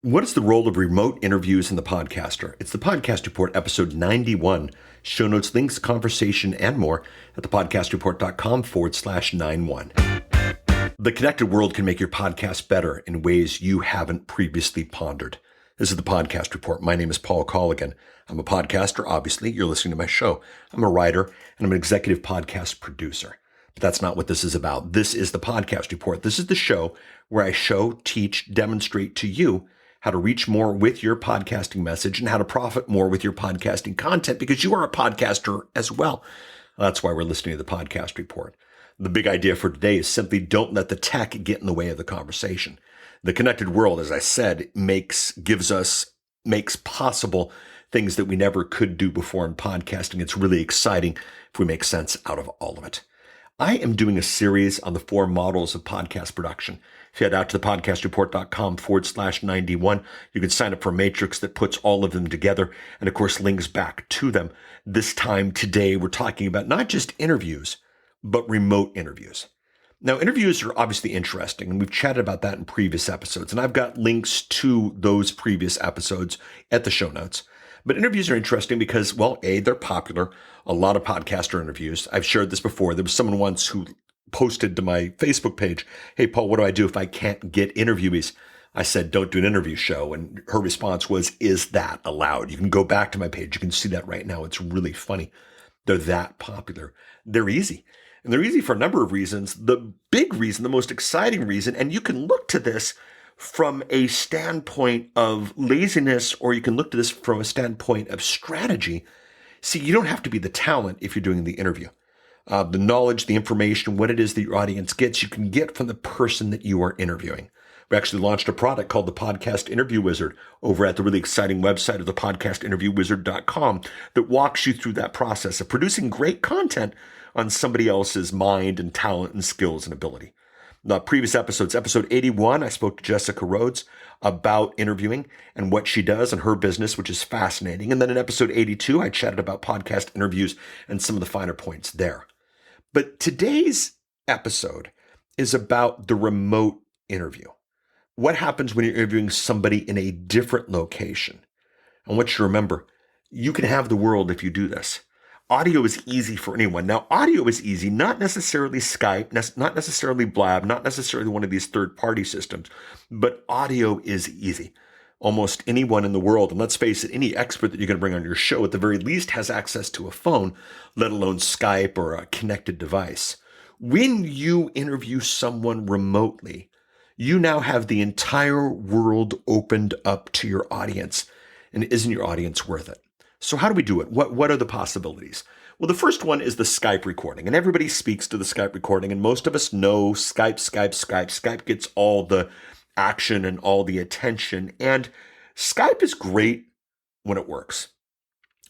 What is the role of remote interviews in the podcaster? It's the Podcast Report, episode 91. Show notes, links, conversation, and more at thepodcastreport.com/91. The connected world can make your podcast better in ways you haven't previously pondered. This is the Podcast Report. My name is Paul Colligan. I'm a podcaster, obviously. You're listening to my show. I'm a writer, and I'm an executive podcast producer. But that's not what this is about. This is the Podcast Report. This is the show where I show, teach, demonstrate to you how to reach more with your podcasting message and how to profit more with your podcasting content because you are a podcaster as well. That's why we're listening to the Podcast Report. The big idea for today is simply don't let the tech get in the way of the conversation. The connected world, as I said, makes possible things that we never could do before in podcasting. It's really exciting if we make sense out of all of it. I am doing a series on the 4 models of podcast production. If you head out to thepodcastreport.com/91, you can sign up for a matrix that puts all of them together and, of course, links back to them. This time today, we're talking about not just interviews, but remote interviews. Now, interviews are obviously interesting, and we've chatted about that in previous episodes, and I've got links to those previous episodes at the show notes. But interviews are interesting because, well, A, they're popular. A lot of podcaster interviews. I've shared this before. There was someone once who posted to my Facebook page, "Hey, Paul, what do I do if I can't get interviewees?" I said, "Don't do an interview show." And her response was, "Is that allowed?" You can go back to my page. You can see that right now. It's really funny. They're that popular. They're easy. And they're easy for a number of reasons. The big reason, the most exciting reason, and you can look to this from a standpoint of laziness, or you can look to this from a standpoint of strategy. See, you don't have to be the talent if you're doing the interview. The knowledge, the information, what it is that your audience gets, you can get from the person that you are interviewing. We actually launched a product called the Podcast Interview Wizard over at the really exciting website of thepodcastinterviewwizard.com that walks you through that process of producing great content on somebody else's mind and talent and skills and ability. The previous episodes, episode 81, I spoke to Jessica Rhodes about interviewing and what she does and her business, which is fascinating. And then in episode 82, I chatted about podcast interviews and some of the finer points there. But today's episode is about the remote interview. What happens when you're interviewing somebody in a different location? I want you to remember, you can have the world if you do this. Audio is easy for anyone. Now, audio is easy, not necessarily Skype, not necessarily Blab, not necessarily one of these third-party systems, but audio is easy. Almost anyone in the world, and let's face it, any expert that you're going to bring on your show at the very least has access to a phone, let alone Skype or a connected device. When you interview someone remotely, you now have the entire world opened up to your audience. And isn't your audience worth it? So how do we do it? What are the possibilities? Well, the first one is the Skype recording, and everybody speaks to the Skype recording, and most of us know Skype. Skype gets all the action and all the attention, and Skype is great when it works.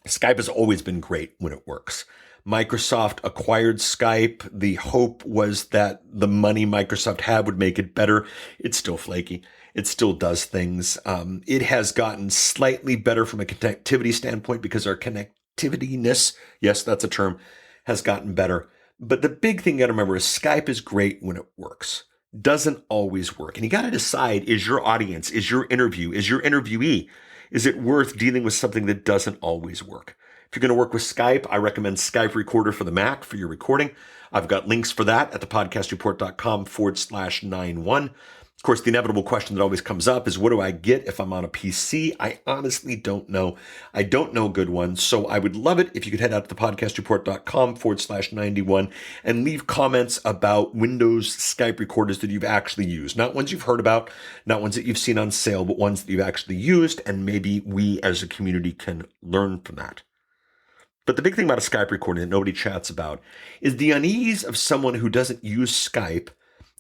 Skype has always been great when it works. Microsoft acquired Skype. The hope was that the money Microsoft had would make it better. It's still flaky. It still does things. It has gotten slightly better from a connectivity standpoint because our connectivity-ness, yes, that's a term, has gotten better. But the big thing you got to remember is Skype is great when it works. Doesn't always work. And you got to decide, is your audience, is your interview, is your interviewee, is it worth dealing with something that doesn't always work? If you're going to work with Skype, I recommend Skype Recorder for the Mac for your recording. I've got links for that at thepodcastreport.com/91. Of course, the inevitable question that always comes up is, what do I get if I'm on a PC? I honestly don't know. I don't know a good one. So I would love it if you could head out to thepodcastreport.com/91 and leave comments about Windows Skype recorders that you've actually used. Not ones you've heard about, not ones that you've seen on sale, but ones that you've actually used. And maybe we as a community can learn from that. But the big thing about a Skype recording that nobody chats about is the unease of someone who doesn't use Skype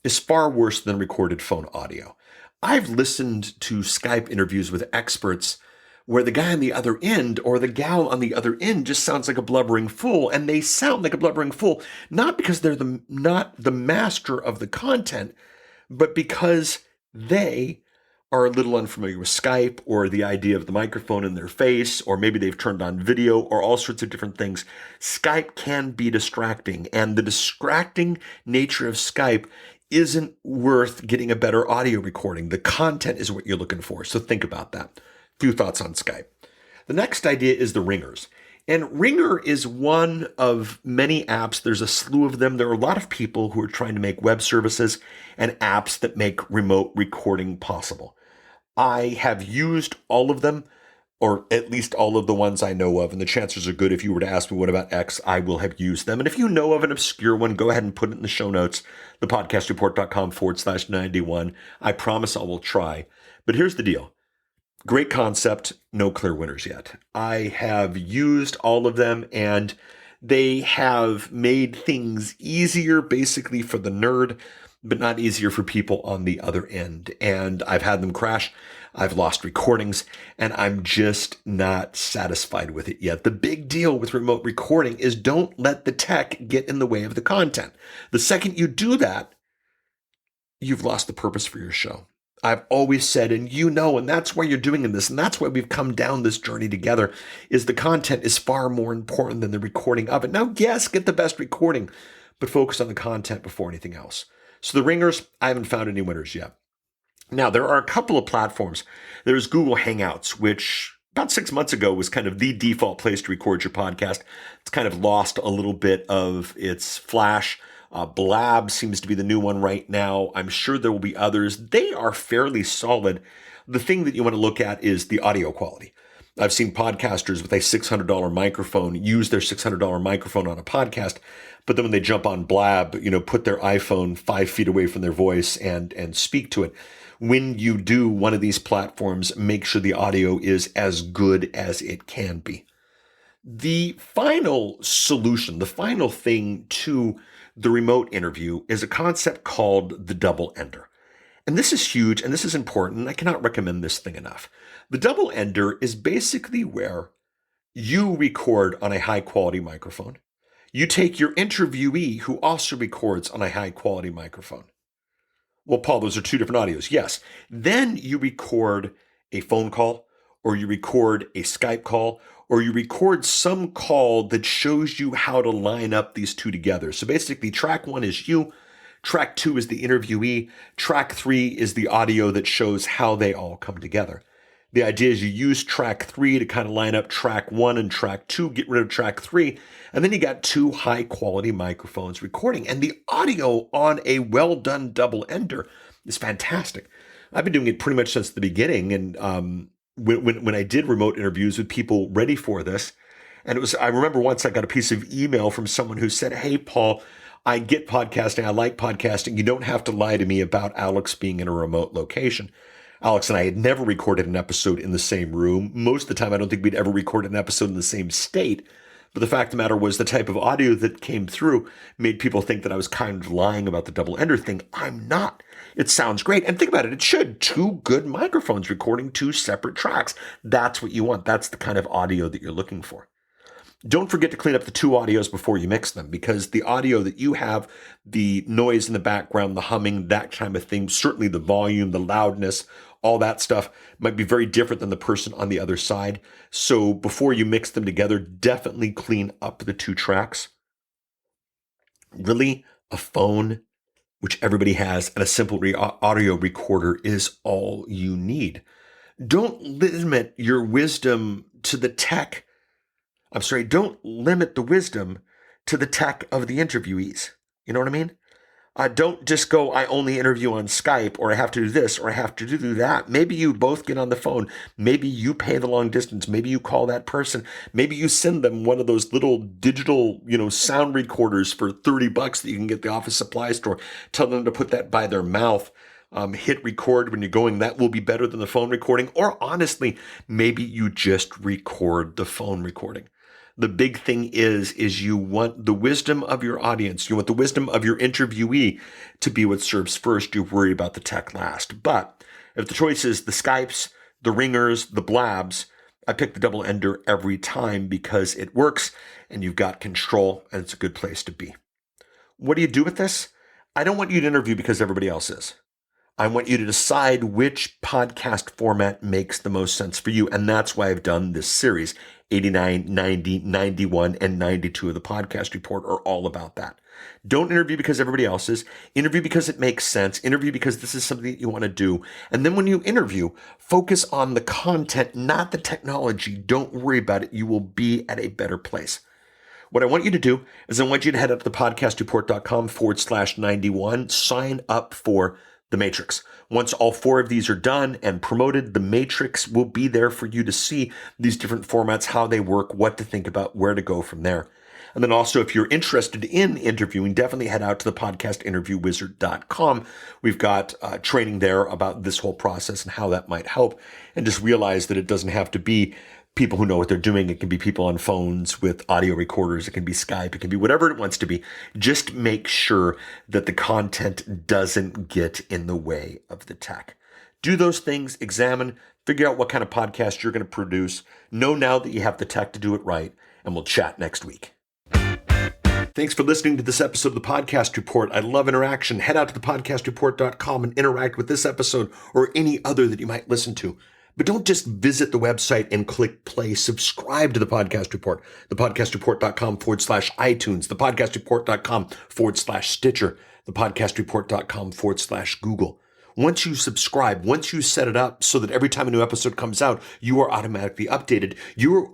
is far worse than recorded phone audio. I've listened to Skype interviews with experts where the guy on the other end or the gal on the other end just sounds like a blubbering fool, and they sound like a blubbering fool, not because they're not the master of the content, but because they are a little unfamiliar with Skype or the idea of the microphone in their face, or maybe they've turned on video or all sorts of different things. Skype can be distracting, and the distracting nature of Skype isn't worth getting a better audio recording. The content is what you're looking for. So think about that. Few thoughts on Skype. The next idea is the ringers. And Ringer is one of many apps. There's a slew of them. There are a lot of people who are trying to make web services and apps that make remote recording possible. I have used all of them, or at least all of the ones I know of, and the chances are good if you were to ask me what about X, I will have used them. And if you know of an obscure one, go ahead and put it in the show notes, thepodcastreport.com/91. I promise I will try. But here's the deal. Great concept, no clear winners yet. I have used all of them, and they have made things easier basically for the nerd, but not easier for people on the other end. And I've had them crash. I've lost recordings, and I'm just not satisfied with it yet. The big deal with remote recording is don't let the tech get in the way of the content. The second you do that, you've lost the purpose for your show. I've always said, and you know, and that's why you're doing this, and that's why we've come down this journey together, is the content is far more important than the recording of it. Now, yes, get the best recording, but focus on the content before anything else. So the ringers, I haven't found any winners yet. Now, there are a couple of platforms. There's Google Hangouts, which about 6 months ago was kind of the default place to record your podcast. It's kind of lost a little bit of its flash. Blab seems to be the new one right now. I'm sure there will be others. They are fairly solid. The thing that you want to look at is the audio quality. I've seen podcasters with a $600 microphone use their $600 microphone on a podcast, but then when they jump on Blab, put their iPhone 5 feet away from their voice and speak to it. When you do one of these platforms, make sure the audio is as good as it can be. The final solution, the final thing to the remote interview is a concept called the double ender. And this is huge and this is important. I cannot recommend this thing enough. The double ender is basically where you record on a high quality microphone. You take your interviewee who also records on a high quality microphone. Well, Paul, those are two different audios. Yes. Then you record a phone call, or you record a Skype call, or you record some call that shows you how to line up these two together. So basically, track 1 is you, track 2 is the interviewee, track 3 is the audio that shows how they all come together. The idea is you use track 3 to kind of line up track 1 and track 2, get rid of track 3, and then you got 2 high quality microphones recording. And the audio on a well done double ender is fantastic. I've been doing it pretty much since the beginning, and when I did remote interviews with people ready for this, and I remember once I got a piece of email from someone who said, "Hey, Paul, I get podcasting. I like podcasting. You don't have to lie to me about Alex being in a remote location." Alex and I had never recorded an episode in the same room. Most of the time, I don't think we'd ever recorded an episode in the same state. But the fact of the matter was the type of audio that came through made people think that I was kind of lying about the double ender thing. I'm not. It sounds great. And think about it. It should. 2 good microphones recording 2 separate tracks. That's what you want. That's the kind of audio that you're looking for. Don't forget to clean up the 2 audios before you mix them, because the audio that you have, the noise in the background, the humming, that kind of thing, certainly the volume, the loudness, all that stuff might be very different than the person on the other side. So before you mix them together, definitely clean up the 2 tracks. Really, a phone, which everybody has, and a simple audio recorder is all you need. Don't limit your wisdom to the tech. Don't limit the wisdom to the tech of the interviewees. You know what I mean? Don't just go, I only interview on Skype, or I have to do this, or I have to do that. Maybe you both get on the phone. Maybe you pay the long distance. Maybe you call that person. Maybe you send them one of those little digital, sound recorders for $30 that you can get at the office supply store. Tell them to put that by their mouth. Hit record when you're going. That will be better than the phone recording. Or honestly, maybe you just record the phone recording. The big thing is you want the wisdom of your audience. You want the wisdom of your interviewee to be what serves first. You worry about the tech last. But if the choice is the Skypes, the ringers, the blabs, I pick the double ender every time because it works and you've got control and it's a good place to be. What do you do with this? I don't want you to interview because everybody else is. I want you to decide which podcast format makes the most sense for you. And that's why I've done this series. 89, 90, 91, and 92 of the podcast report are all about that. Don't interview because everybody else is. Interview because it makes sense. Interview because this is something that you want to do. And then when you interview, focus on the content, not the technology. Don't worry about it. You will be at a better place. What I want you to do is I want you to head up to thepodcastreport.com/91, sign up for the Matrix. Once all 4 of these are done and promoted, the Matrix will be there for you to see these different formats, how they work, what to think about, where to go from there. And then also, if you're interested in interviewing, definitely head out to the podcastinterviewwizard.com. We've got training there about this whole process and how that might help. And just realize that it doesn't have to be people who know what they're doing. It can be people on phones with audio recorders. It can be Skype. It can be whatever it wants to be. Just make sure that the content doesn't get in the way of the tech. Do those things, examine, figure out what kind of podcast you're going to produce. Know now that you have the tech to do it right, and we'll chat next week. Thanks for listening to this episode of the Podcast Report. I love interaction. Head out to thepodcastreport.com and interact with this episode or any other that you might listen to. But don't just visit the website and click play. Subscribe to the Podcast Report, thepodcastreport.com/iTunes, thepodcastreport.com/Stitcher, thepodcastreport.com/Google. Once you subscribe, once you set it up so that every time a new episode comes out, you are automatically updated, you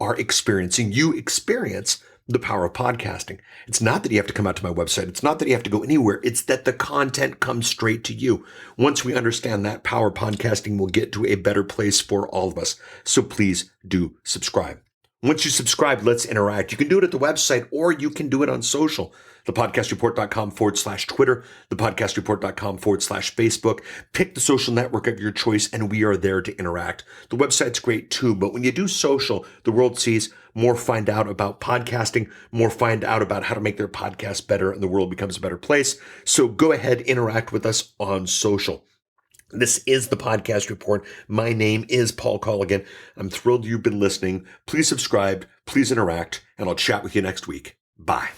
experience the power of podcasting. It's not that you have to come out to my website. It's not that you have to go anywhere. It's that the content comes straight to you. Once we understand that power, podcasting will get to a better place for all of us. So please do subscribe. Once you subscribe, let's interact. You can do it at the website or you can do it on social. Thepodcastreport.com/Twitter, thepodcastreport.com/Facebook. Pick the social network of your choice and we are there to interact. The website's great too, but when you do social, the world sees more, find out about podcasting, more find out about how to make their podcast better, and the world becomes a better place. So go ahead, interact with us on social. This is the Podcast Report. My name is Paul Colligan. I'm thrilled you've been listening. Please subscribe, please interact, and I'll chat with you next week. Bye.